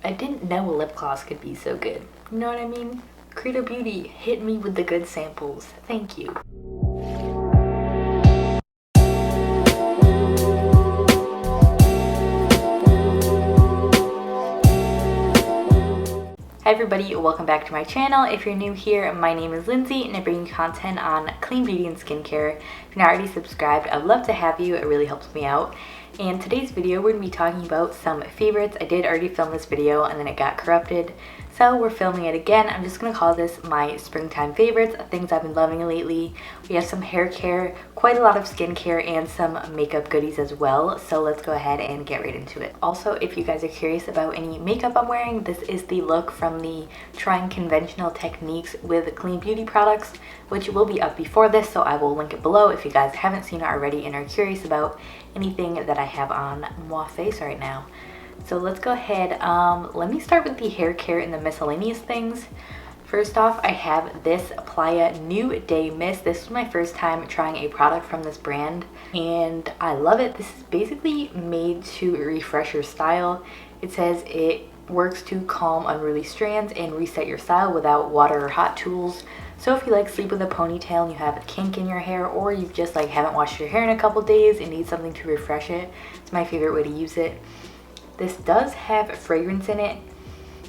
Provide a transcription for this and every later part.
I didn't know a lip gloss could be so good. You know what I mean? Creator Beauty, hit me with the good samples. Thank you. Hi everybody, welcome back to my channel. If you're new here, my name is Lindsay and I bring you content on clean beauty and skincare. If you're not already subscribed, I'd love to have you. It really helps me out. And today's video, we're going to be talking about some favorites. I did already film this video and then it got corrupted. So we're filming it again. I'm just going to call this my springtime favorites, things I've been loving lately. We have some hair care, quite a lot of skincare, and some makeup goodies as well. So let's go ahead and get right into it. Also, if you guys are curious about any makeup I'm wearing, this is the look from the Trying Conventional Techniques with Clean Beauty products, which will be up before this, so I will link it below if you guys haven't seen it already and are curious about anything that I have on my face right now. So let's go ahead, let me start with the hair care and the miscellaneous things. First off, I have this Playa New Day Mist. This is my first time trying a product from this brand and I love it. This is basically made to refresh your style. It says it works to calm unruly strands and reset your style without water or hot tools. So if you like sleep with a ponytail and you have a kink in your hair, or you just like haven't washed your hair in a couple days and need something to refresh it, it's my favorite way to use it. This does have fragrance in it,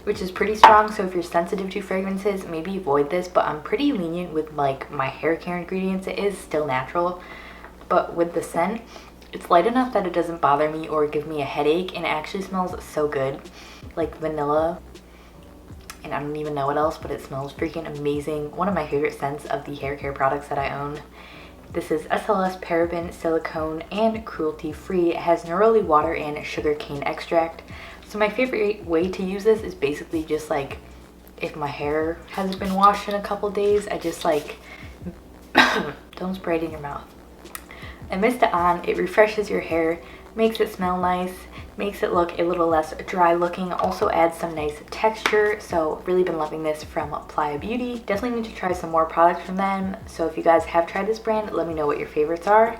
which is pretty strong, so if you're sensitive to fragrances, maybe avoid this, but I'm pretty lenient with like my hair care ingredients. It is still natural, but with the scent, it's light enough that it doesn't bother me or give me a headache, and it actually smells so good, like vanilla, and I don't even know what else, but it smells freaking amazing. One of my favorite scents of the hair care products that I own. This is SLS, paraben, silicone, and cruelty-free. It has neroli water and sugarcane extract. So my favorite way to use this is basically just like, if my hair hasn't been washed in a couple days, I just like, don't spray it in your mouth. I mist it on, it refreshes your hair, makes it smell nice, makes it look a little less dry looking, also adds some nice texture. So really been loving this from Playa Beauty. Definitely need to try some more products from them. So if you guys have tried this brand, let me know what your favorites are.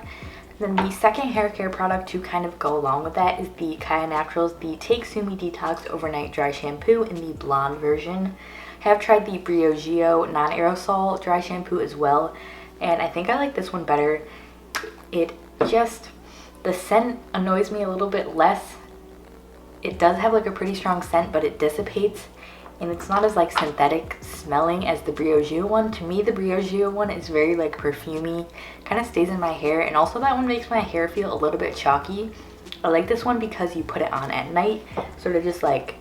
Then the second hair care product to kind of go along with that is the Kaya Naturals, the Take Sumi Detox Overnight Dry Shampoo in the blonde version. I have tried the Briogeo non-aerosol dry shampoo as well, and I think I like this one better. It just, the scent annoys me a little bit less. It does have like a pretty strong scent, but it dissipates and it's not as like synthetic smelling as the Briogeo one. To me, the Briogeo one is very like perfumey, kind of stays in my hair, and also that one makes my hair feel a little bit chalky. I like this one because you put it on at night, sort of just like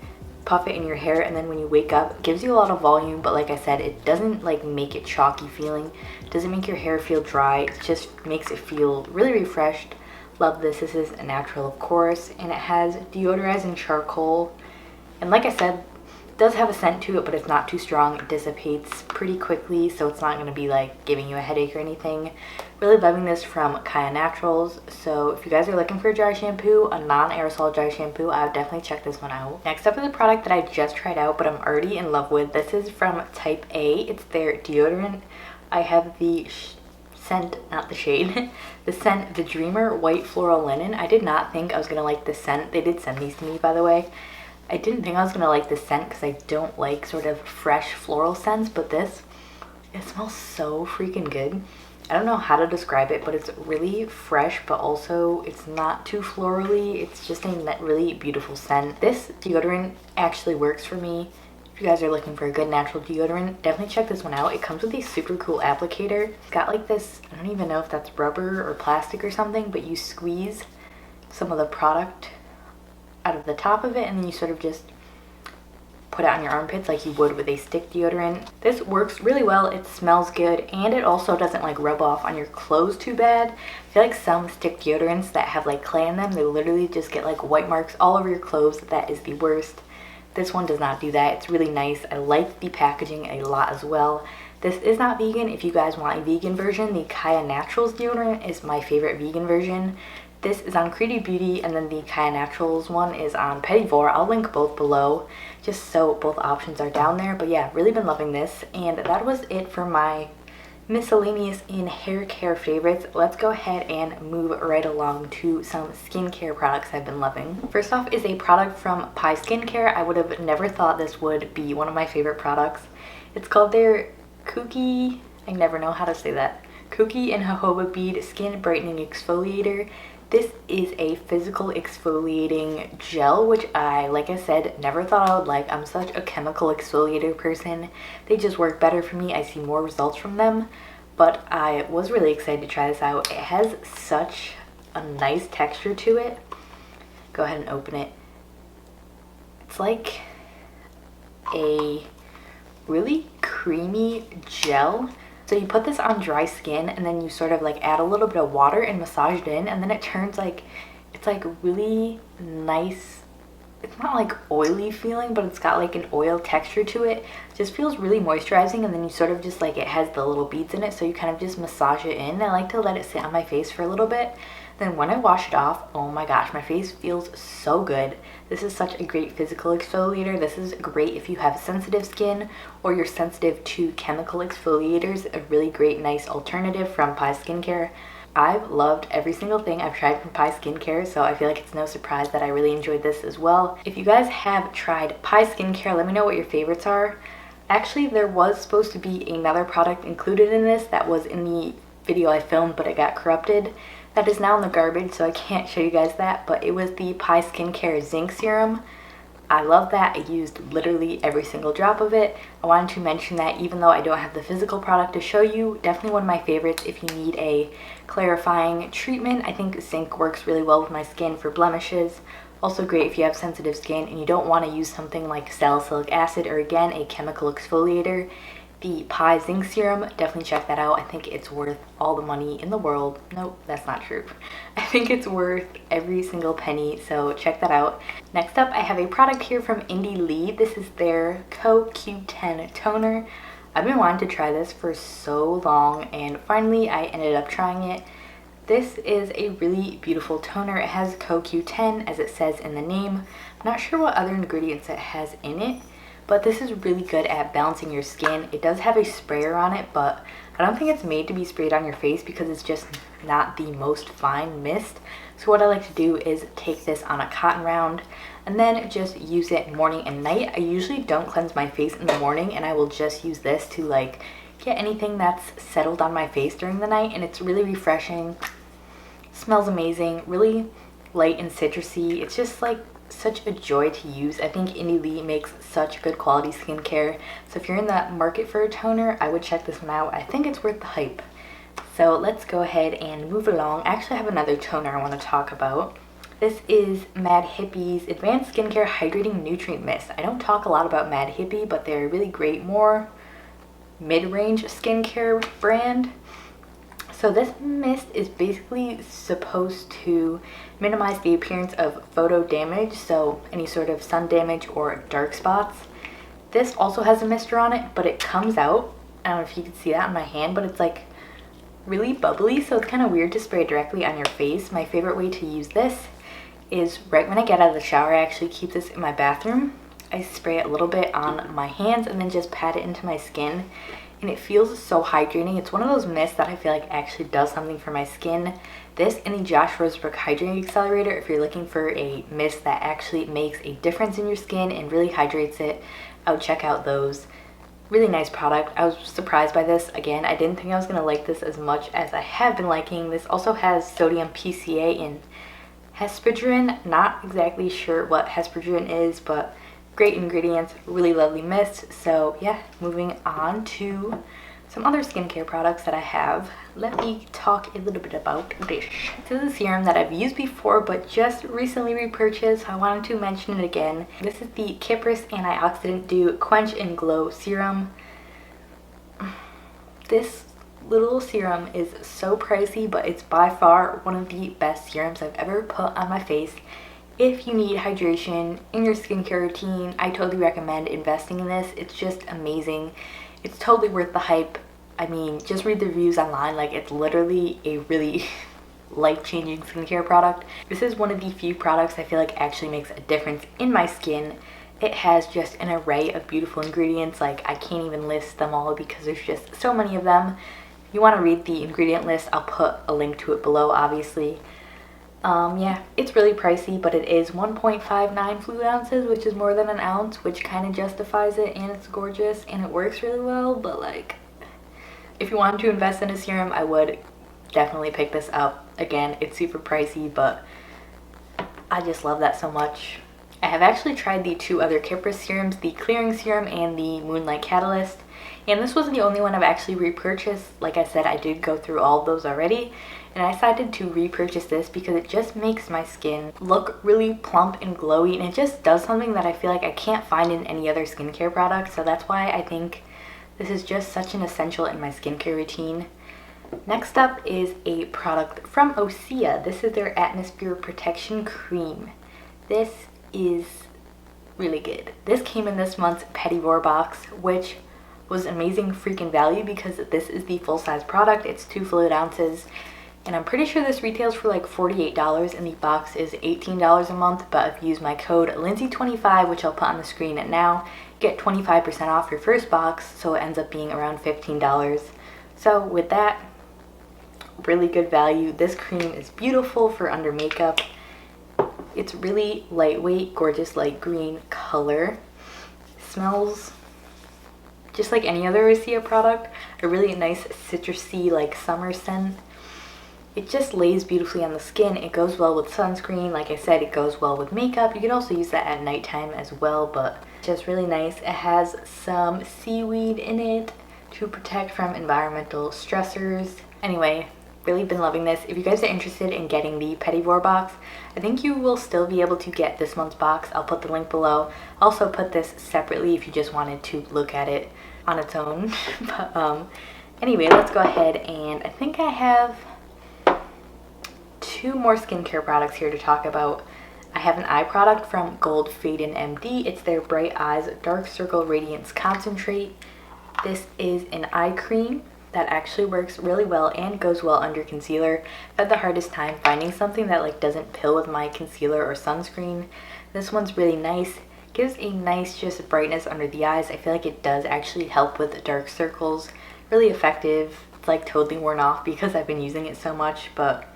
puff it in your hair, and then when you wake up, it gives you a lot of volume, but like I said, it doesn't like make it chalky feeling. It doesn't make your hair feel dry, it just makes it feel really refreshed. Love this. This is a natural, of course, and it has deodorizing charcoal, and like I said, it does have a scent to it, but it's not too strong. It dissipates pretty quickly, so it's not going to be like giving you a headache or anything. Really loving this from Kaya Naturals. So if you guys are looking for a dry shampoo, a non-aerosol dry shampoo, I would definitely check this one out. Next up is a product that I just tried out but I'm already in love with. This is from Type A. It's their deodorant. I have the scent, not the shade, the scent, the Dreamer White Floral Linen. I did not think I was gonna like this scent. They did send these to me, by the way. I didn't think I was gonna like this scent because I don't like sort of fresh floral scents, but this, it smells so freaking good. I don't know how to describe it, but it's really fresh, but also it's not too florally. It's just a really beautiful scent. This deodorant actually works for me. If you guys are looking for a good natural deodorant, definitely check this one out. It comes with a super cool applicator. It's got like this, I don't even know if that's rubber or plastic or something, but you squeeze some of the product out of the top of it and then you sort of just put it on your armpits like you would with a stick deodorant. This works really well, it smells good, and it also doesn't like rub off on your clothes too bad. I feel like some stick deodorants that have like clay in them, they literally just get like white marks all over your clothes. That is the worst. This one does not do that. It's really nice. I like the packaging a lot as well. This is not vegan. If you guys want a vegan version, the Kaya Naturals deodorant is my favorite vegan version. This is on Creator Beauty, and then the Kaya Naturals one is on Petit Vour. I'll link both below just so both options are down there. But yeah, really been loving this, and that was it for my miscellaneous and hair care favorites, let's go ahead and move right along to some skincare products I've been loving. First off is a product from Pi Skincare. I would have never thought this would be one of my favorite products. It's called their Cookie, I never know how to say that, Cookie and Jojoba Bead Skin Brightening Exfoliator. This is a physical exfoliating gel, which I, like I said, never thought I would like. I'm such a chemical exfoliator person. They just work better for me. I see more results from them. But I was really excited to try this out. It has such a nice texture to it. Go ahead and open it. It's like a really creamy gel. So you put this on dry skin and then you sort of like add a little bit of water and massage it in, and then it turns like, it's like really nice. It's not like oily feeling, but it's got like an oil texture to it. It just feels really moisturizing, and then you sort of just like, it has the little beads in it, so you kind of just massage it in. I like to let it sit on my face for a little bit. Then when I wash it off, oh my gosh, my face feels so good. This is such a great physical exfoliator. This is great if you have sensitive skin or you're sensitive to chemical exfoliators. A really great, nice alternative from Pi Skincare. I've loved every single thing I've tried from Pi Skincare, so I feel like it's no surprise that I really enjoyed this as well. If you guys have tried Pi Skincare, let me know what your favorites are. Actually, there was supposed to be another product included in this that was in the video I filmed, but it got corrupted. That is now in the garbage, so I can't show you guys that, but it was the Pi Skincare Zinc Serum. I love that. I used literally every single drop of it. I wanted to mention that even though I don't have the physical product to show you, definitely one of my favorites if you need a clarifying treatment. I think zinc works really well with my skin for blemishes. Also great if you have sensitive skin and you don't want to use something like salicylic acid or, again, a chemical exfoliator. The Pi Zinc Serum, definitely check that out. I think it's worth all the money in the world. Nope, that's not true. I think it's worth every single penny, so check that out. Next up, I have a product here from Indie Lee. This is their CoQ10 Toner. I've been wanting to try this for so long, and finally I ended up trying it. This is a really beautiful toner. It has CoQ10, as it says in the name. I'm not sure what other ingredients it has in it, but this is really good at balancing your skin. It does have a sprayer on it, but I don't think it's made to be sprayed on your face because it's just not the most fine mist. So what I like to do is take this on a cotton round and then just use it morning and night. I usually don't cleanse my face in the morning, and I will just use this to like get anything that's settled on my face during the night, and it's really refreshing. Smells amazing, really light and citrusy. It's just like such a joy to use. I think Indie Lee makes such good quality skincare, so if you're in the market for a toner, I would check this one out. I think it's worth the hype. So let's go ahead and move along. I actually have another toner I want to talk about. This is Mad Hippie's Advanced Skincare Hydrating Nutrient Mist. I don't talk a lot about Mad Hippie, but they're a really great, more mid-range skincare brand. So this mist is basically supposed to minimize the appearance of photo damage, so any sort of sun damage or dark spots. This also has a mister on it, but it comes out, I don't know if you can see that on my hand, but it's like really bubbly, so it's kind of weird to spray directly on your face. My favorite way to use this is right when I get out of the shower. I actually keep this in my bathroom. I spray it a little bit on my hands and then just pat it into my skin, and it feels so hydrating. It's one of those mists that I feel like actually does something for my skin. This and the Josh Rosebrook Hydrating Accelerator, if you're looking for a mist that actually makes a difference in your skin and really hydrates it, I would check out those. Really nice product. I was surprised by this. Again, I didn't think I was going to like this as much as I have been liking. This also has sodium PCA and hesperidin. Not exactly sure what hesperidin is, but great ingredients, really lovely mist. So yeah, moving on to some other skincare products that I have. Let me talk a little bit about this. This is a serum that I've used before but just recently repurchased. I wanted to mention it again. This is the Kypris Antioxidant Dew Quench and Glow Serum. This little serum is so pricey, but it's by far one of the best serums I've ever put on my face. If you need hydration in your skincare routine, I totally recommend investing in this. It's just amazing. It's totally worth the hype. I mean, just read the reviews online. Like, it's literally a really life-changing skincare product. This is one of the few products I feel like actually makes a difference in my skin. It has just an array of beautiful ingredients. Like, I can't even list them all because there's just so many of them. you want to read the ingredient list, I'll put a link to it below, obviously. Yeah, it's really pricey, but it is 1.59 fluid ounces, which is more than an ounce, which kind of justifies it, and it's gorgeous, and it works really well. But like, if you wanted to invest in a serum, I would definitely pick this up. Again, it's super pricey, but I just love that so much. I have actually tried the two other Kypris serums, the Clearing Serum and the Moonlight Catalyst, and this wasn't the only one I've actually repurchased. Like I said, I did go through all of those already, and I decided to repurchase this because it just makes my skin look really plump and glowy, and it just does something that I feel like I can't find in any other skincare product. So that's why I think this is just such an essential in my skincare routine. Next up is a product from Osea. This is their Atmosphere Protection Cream. This is really good. This came in this month's Petit Vour box, which was amazing freaking value because this is the full-size product. It's 2 fluid ounces, and I'm pretty sure this retails for like $48, and the box is $18 a month. But if you use my code Lindsay25, which I'll put on the screen now, get 25% off your first box, so it ends up being around $15. So with that, really good value. This cream is beautiful for under makeup. It's really lightweight, gorgeous light green color. Smells just like any other Osea product. A really nice citrusy, like summer scent. It just lays beautifully on the skin. It goes well with sunscreen. Like I said, it goes well with makeup. You can also use that at nighttime as well, but just really nice. It has some seaweed in it to protect from environmental stressors. Anyway, really been loving this. If you guys are interested in getting the Petit Vour box, I think you will still be able to get this month's box. I'll put the link below. Also put this separately if you just wanted to look at it on its own. But anyway, let's go ahead, and I think I have 2 more skincare products here to talk about. I have an eye product from Gold Faden MD. It's their Bright Eyes Dark Circle Radiance Concentrate. This is an eye cream that actually works really well and goes well under concealer. I've had the hardest time finding something that like doesn't pill with my concealer or sunscreen. This one's really nice. Gives a nice just brightness under the eyes. I feel like it does actually help with dark circles. Really effective. It's like totally worn off because I've been using it so much, but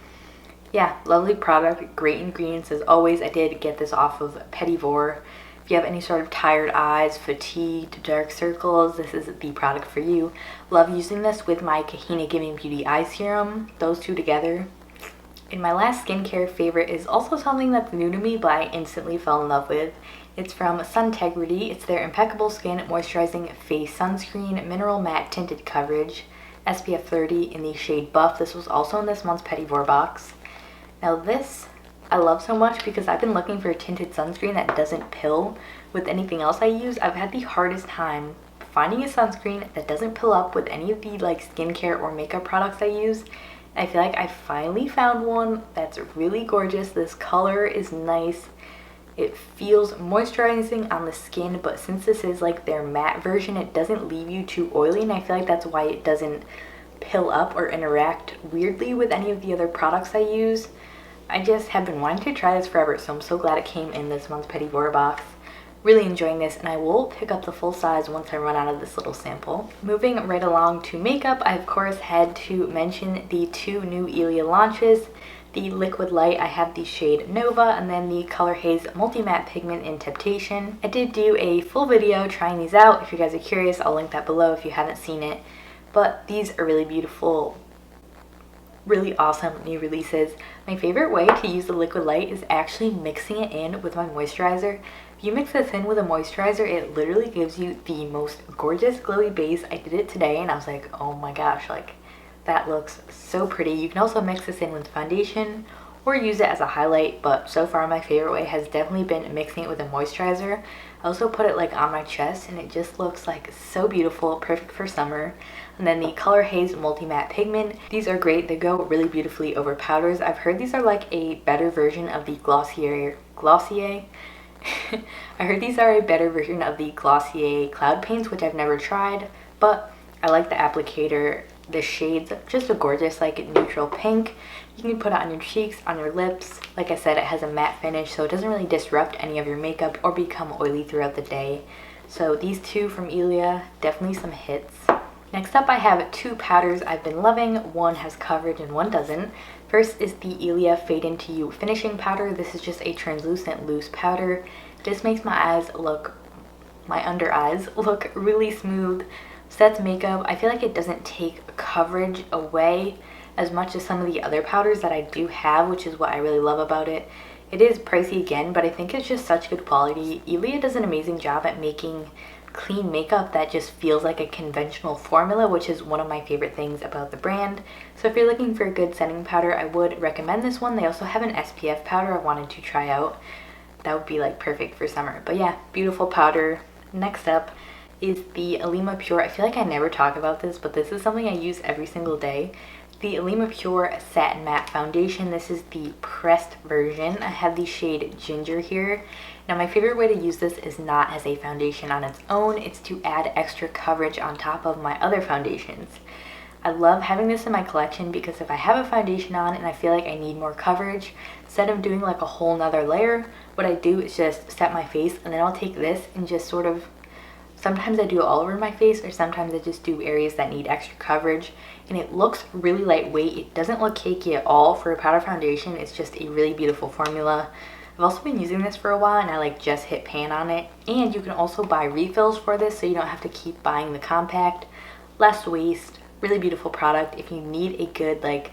yeah, lovely product, great ingredients as always. I did get this off of Petit Vour. If you have any sort of tired eyes, fatigued, dark circles, this is the product for you. Love using this with my Kahina Giving Beauty Eye Serum, those two together. And my last skincare favorite is also something that's new to me, but I instantly fell in love with. It's from Suntegrity. It's their Impeccable Skin Moisturizing Face Sunscreen Mineral Matte Tinted Coverage, SPF 30 in the shade Buff. This was also in this month's Petit Vour box. Now this I love so much because I've been looking for a tinted sunscreen that doesn't pill with anything else I use. I've had the hardest time finding a sunscreen that doesn't pill up with any of the like skincare or makeup products I use. I feel like I finally found one that's really gorgeous. This color is nice. It feels moisturizing on the skin, but since this is like their matte version, it doesn't leave you too oily, and I feel like that's why it doesn't pill up or interact weirdly with any of the other products I use. I just have been wanting to try this forever, so I'm so glad it came in this month's Petit Vour box. Really enjoying this, and I will pick up the full size once I run out of this little sample. Moving right along to makeup, I of course had to mention the 2 new Ilia launches. The Liquid Light, I have the shade Nova, and then the Color Haze Multi Matte Pigment in Temptation. I did do a full video trying these out. If you guys are curious, I'll link that below if you haven't seen it. But these are really beautiful, really awesome new releases. My favorite way to use the Liquid Light is actually mixing it in with my moisturizer. If you mix this in with a moisturizer, it literally gives you the most gorgeous glowy base. I did it today and I was like, oh my gosh, like that looks so pretty. You can also mix this in with foundation or use it as a highlight, but so far my favorite way has definitely been mixing it with a moisturizer. I also put it like on my chest and it just looks like so beautiful, perfect for summer. And then the Color Haze Multi Matte Pigment. These are great. They go really beautifully over powders. I've heard these are like a better version of the Glossier. I heard these are a better version of the Glossier Cloud Paints, which I've never tried, but I like the applicator. The shades just a gorgeous like neutral pink. You can put it on your cheeks, on your lips. Like I said, it has a matte finish, so it doesn't really disrupt any of your makeup or become oily throughout the day. So these 2 from Ilia, definitely some hits. Next up, I have two powders I've been loving. One has coverage and one doesn't. First is the Ilia Fade Into You Finishing Powder. This is just a translucent loose powder. This makes my under eyes look really smooth. Sets makeup. I feel like it doesn't take coverage away as much as some of the other powders that I do have, which is what I really love about it. It is pricey again, but I think it's just such good quality. Ilia does an amazing job at making clean makeup that just feels like a conventional formula, which is one of my favorite things about the brand. So if you're looking for a good setting powder, I would recommend this one. They also have an SPF powder I wanted to try out. That would be like perfect for summer. But yeah, beautiful powder. Next up is the Alima Pure. I feel like I never talk about this, but this is something I use every single day. The Alima Pure Satin Matte Foundation. This is the pressed version. I have the shade Ginger here. Now my favorite way to use this is not as a foundation on its own. It's to add extra coverage on top of my other foundations. I love having this in my collection because if I have a foundation on and I feel like I need more coverage, instead of doing like a whole nother layer, what I do is just set my face and then I'll take this and just sort of, sometimes I do it all over my face or sometimes I just do areas that need extra coverage, and it looks really lightweight. It doesn't look cakey at all for a powder foundation. It's just a really beautiful formula. I've also been using this for a while and I like just hit pan on it. And you can also buy refills for this so you don't have to keep buying the compact. Less waste, really beautiful product. If you need a good like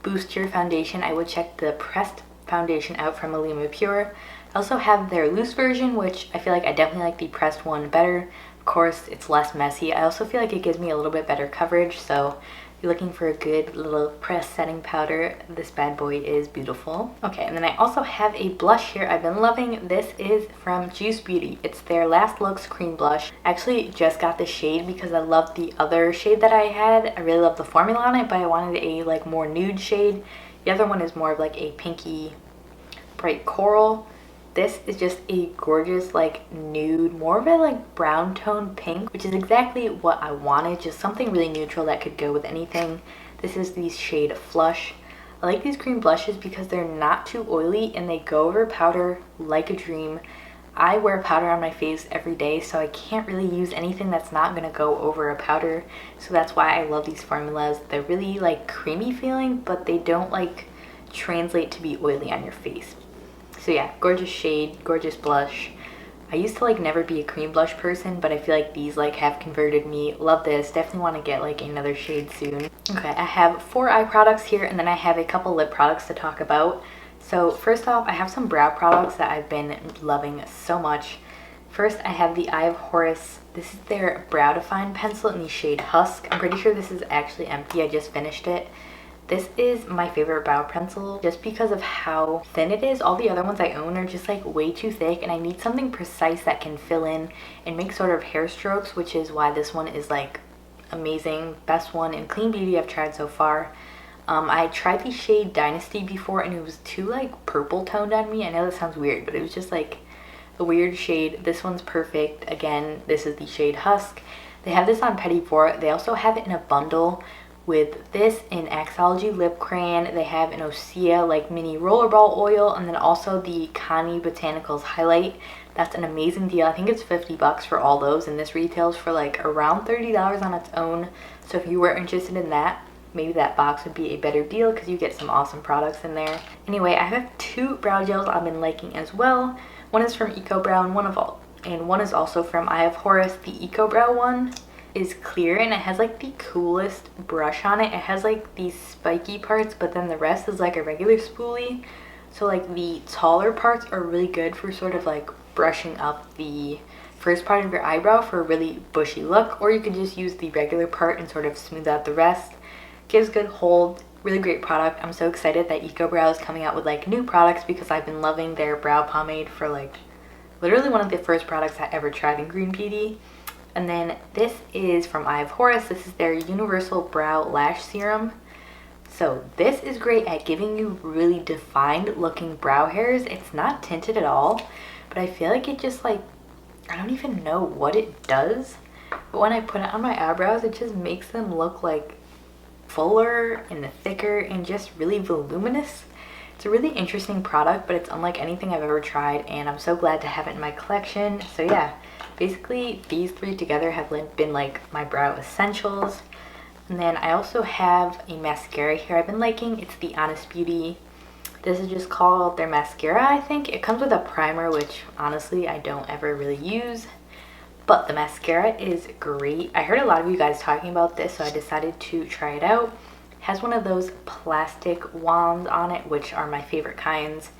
boost to your foundation, I would check the pressed foundation out from Alima Pure. I also have their loose version, which I feel like I definitely like the pressed one better. Of course, it's less messy. I also feel like it gives me a little bit better coverage, so if you're looking for a good little pressed setting powder, this bad boy is beautiful. Okay, and then I also have a blush here I've been loving. This is from Juice Beauty. It's their Last Looks Cream Blush. I actually just got this shade because I love the other shade that I had. I really love the formula on it, but I wanted a like more nude shade. The other one is more of like a pinky bright coral. This is just a gorgeous like nude, more of a like brown tone pink, which is exactly what I wanted. Just something really neutral that could go with anything. This is the shade Flush. I like these cream blushes because they're not too oily and they go over powder like a dream. I wear powder on my face every day, so I can't really use anything that's not going to go over a powder. So that's why I love these formulas. They're really like creamy feeling, but they don't like translate to be oily on your face. So yeah, gorgeous shade, gorgeous blush. I used to like never be a cream blush person, but I feel like these like have converted me. Love this. Definitely want to get like another shade soon. Okay, I have 4 eye products here and then I have a couple lip products to talk about. So first off, I have some brow products that I've been loving so much. First, I have the Eye of Horus. This is their Brow Define Pencil in the shade Husk. I'm pretty sure this is actually empty. I just finished it. This is my favorite brow pencil just because of how thin it is. All the other ones I own are just like way too thick and I need something precise that can fill in and make sort of hair strokes, which is why this one is like amazing. Best one in clean beauty I've tried so far. I tried the shade Dynasty before and it was too like purple toned on me. I know that sounds weird, but it was just like a weird shade. This one's perfect. Again, this is the shade Husk. They have this on Petit Vour. They also have it in a bundle with this in Axology Lip Crayon. They have an Osea like mini rollerball oil, and then also the Connie Botanicals highlight. That's an amazing deal. I think it's 50 bucks for all those, and this retails for like around $30 on its own. So if you were interested in that, maybe that box would be a better deal because you get some awesome products in there. Anyway, I have 2 brow gels I've been liking as well. One is from Eco Brow and one is also from Eye of Horus. The Eco Brow one is clear and it has like the coolest brush on it. It has like these spiky parts, but then the rest is like a regular spoolie. So like the taller parts are really good for sort of like brushing up the first part of your eyebrow for a really bushy look, or you could just use the regular part and sort of smooth out the rest. Gives good hold. Really great product. I'm so excited that Eco Brow is coming out with like new products because I've been loving their brow pomade for like literally one of the first products I ever tried in green beauty. And then this is from Eye of Horus. This is their Universal Brow Lash Serum. So this is great at giving you really defined looking brow hairs. It's not tinted at all, but I feel like it just like, I don't even know what it does. But when I put it on my eyebrows, it just makes them look like fuller and thicker and just really voluminous. It's a really interesting product, but it's unlike anything I've ever tried, and I'm so glad to have it in my collection. So yeah, basically these three together have been like my brow essentials. And then I also have a mascara here I've been liking. It's the Honest Beauty. This is just called their mascara, I think. It comes with a primer, which honestly I don't ever really use. But the mascara is great. I heard a lot of you guys talking about this, so I decided to try it out. It has one of those plastic wands on it, which are my favorite kinds.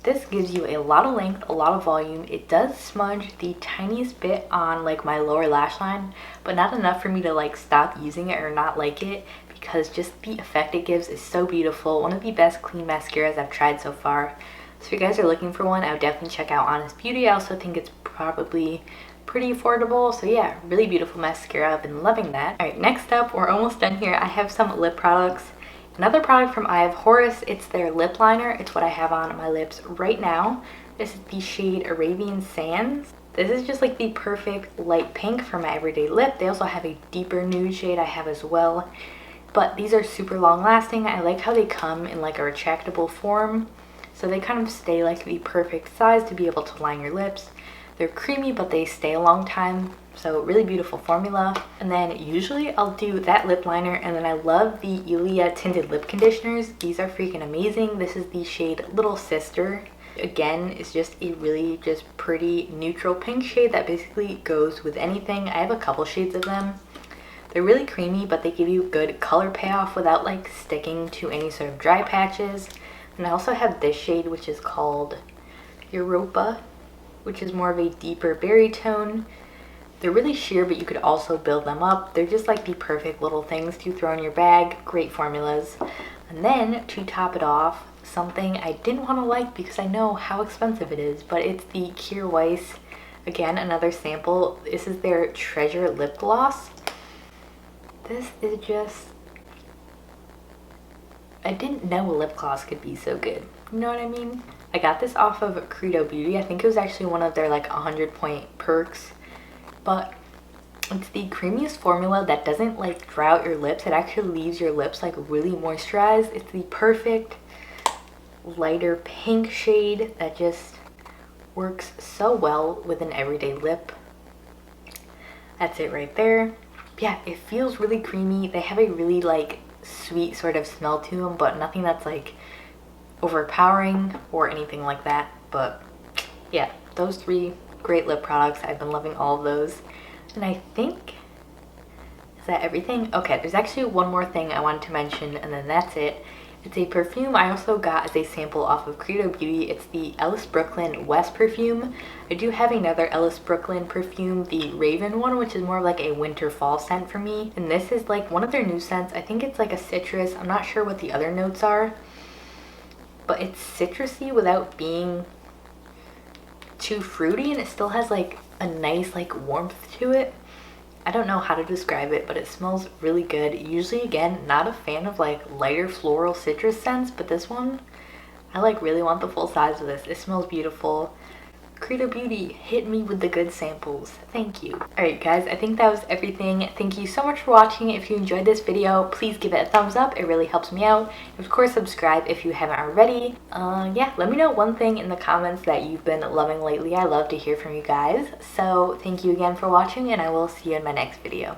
This gives you a lot of length, a lot of volume. It does smudge the tiniest bit on like my lower lash line, but not enough for me to like stop using it or not like it, because just the effect it gives is so beautiful. One of the best clean mascaras I've tried so far. So if you guys are looking for one, I would definitely check out Honest Beauty. I also think it's probably pretty affordable. So yeah, really beautiful mascara. I've been loving that. All right, next up, we're almost done here. I have some lip products. Another product from Eye of Horus, it's their lip liner. It's what I have on my lips right now. This is the shade Arabian Sands. This is just like the perfect light pink for my everyday lip. They also have a deeper nude shade I have as well. But these are super long lasting. I like how they come in like a retractable form. So they kind of stay like the perfect size to be able to line your lips. They're creamy, but they stay a long time. So really beautiful formula. And then usually I'll do that lip liner, and then I love the Ilia tinted lip conditioners. These are freaking amazing. This is the shade Little Sister. Again, it's just a really just pretty neutral pink shade that basically goes with anything. I have a couple shades of them. They're really creamy, but they give you good color payoff without like sticking to any sort of dry patches. And I also have this shade, which is called Europa, which is more of a deeper berry tone. They're really sheer, but you could also build them up. They're just like the perfect little things to throw in your bag. Great formulas. And then to top it off, something I didn't want to like because I know how expensive it is, but it's the Kier Weiss. Again, another sample. This is their Treasure Lip Gloss. This is just... I didn't know a lip gloss could be so good. You know what I mean? I got this off of Credo Beauty. I think it was actually one of their like 100-point perks. But it's the creamiest formula that doesn't like dry out your lips. It actually leaves your lips like really moisturized. It's the perfect lighter pink shade that just works so well with an everyday lip. That's it right there. Yeah, it feels really creamy. They have a really like sweet sort of smell to them, but nothing that's like overpowering or anything like that. But yeah, those three great lip products. I've been loving all of those. And I think, is that everything? Okay, there's actually one more thing I wanted to mention, and then that's it. It's a perfume I also got as a sample off of Credo Beauty. It's the Ellis Brooklyn West perfume. I do have another Ellis Brooklyn perfume, the Raven one, which is more like a winter fall scent for me. And this is like one of their new scents. I think it's like a citrus. I'm not sure what the other notes are, but it's citrusy without being too fruity, and it still has like a nice like warmth to it. I don't know how to describe it, but it smells really good. Usually, again, not a fan of like lighter floral citrus scents, but this one, I like really want the full size of this. It smells beautiful. Credo Beauty, hit me with the good samples. Thank you. Alright guys, I think that was everything. Thank you so much for watching. If you enjoyed this video, please give it a thumbs up. It really helps me out. And of course, subscribe if you haven't already. Yeah, let me know one thing in the comments that you've been loving lately. I love to hear from you guys. So thank you again for watching, and I will see you in my next video.